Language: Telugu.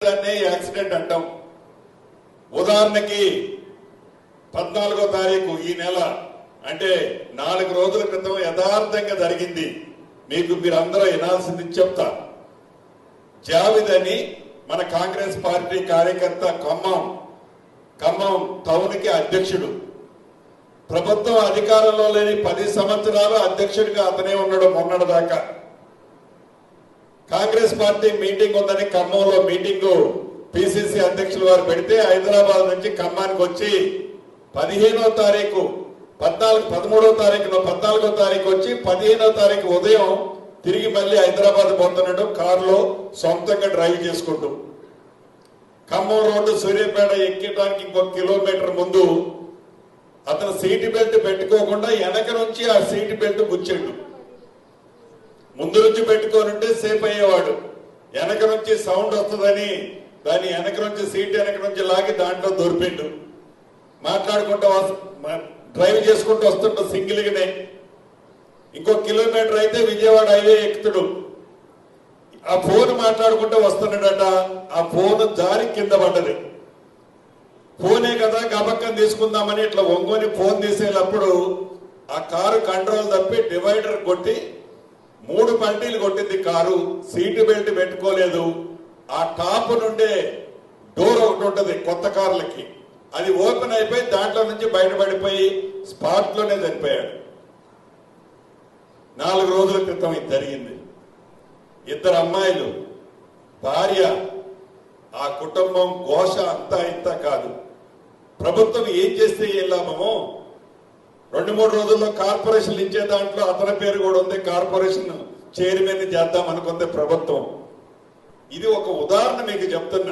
యాక్సిడెంట్ అంటాం. ఉదాహరణకి 14వ తారీఖు ఈ నెల అంటే 4 రోజుల క్రితం యథార్థంగా జరిగింది. మీకు మీరందరూ వినాల్సింది చెప్తా. జావిద్ అని మన కాంగ్రెస్ పార్టీ కార్యకర్త ఖమ్మం టౌన్ కి అధ్యక్షుడు. ప్రభుత్వం అధికారంలో లేని 10 సంవత్సరాలు అధ్యక్షుడిగా అతనే ఉన్నాడు మొన్నటి దాకా. కాంగ్రెస్ పార్టీ మీటింగ్ ఉందని ఖమ్మంలో మీటింగు పిసిసి అధ్యక్షుల వారు పెడితే హైదరాబాద్ నుంచి ఖమ్మానికి వచ్చి 15వ తారీఖు 13వ తారీఖు వచ్చి 15వ తారీఖు ఉదయం తిరిగి మళ్ళీ హైదరాబాద్ పోతున్నాడు కారులో సొంతంగా డ్రైవ్ చేసుకుంటూ. ఖమ్మం రోడ్డు సూర్యాపేట ఎక్కడానికి ఇంకొక కిలోమీటర్ ముందు అతను సీట్ బెల్ట్ పెట్టుకోకుండా వెనక నుంచి ఆ సీట్ బెల్ట్ గుచ్చాడు. ముందు నుంచి పెట్టుకోనుంటే సేఫ్ అయ్యేవాడు. వెనక నుంచి సౌండ్ వస్తుందని దాని వెనక నుంచి సీట్ వెనక నుంచి లాగి దాంట్లో దొరికిండు. మాట్లాడుకుంటూ డ్రైవ్ చేసుకుంటూ వస్తుంటా సింగిల్గానే. ఇంకో కిలోమీటర్ అయితే విజయవాడ హైవే ఎక్కుతుడు. ఆ ఫోన్ మాట్లాడుకుంటూ వస్తున్నాడట. ఆ ఫోన్ జారి కింద పడ్డది. ఫోనే కదా గబక్కని తీసుకుందామని ఇట్లా ఒంగోని ఫోన్ తీసేటప్పుడు ఆ కారు కంట్రోల్ తప్పి డివైడర్ కొట్టి 3 పంటీలు కొట్టింది కారు. సీటు బెల్ట్ పెట్టుకోలేదు. ఆ టాప్ నుండే డోర్ ఒకటి ఉంటుంది కొత్త కార్లకి, అది ఓపెన్ అయిపోయి దాంట్లో నుంచి బయటపడిపోయి స్పాట్ లోనే చనిపోయాడు. 4 రోజుల క్రితం ఇది జరిగింది. 2 అమ్మాయిలు, భార్య, ఆ కుటుంబం ఘోష అంతా ఇంత కాదు. ప్రభుత్వం ఏం చేస్తే ఏం లాభమో 2-3 రోజుల్లో కార్పొరేషన్లు ఇచ్చే దాంట్లో అతని పేరు కూడా ఉంది. కార్పొరేషన్ చైర్మన్ చేద్దాం అనుకుంది ప్రభుత్వం. ఇది ఒక ఉదాహరణ మీకు చెప్తున్నా.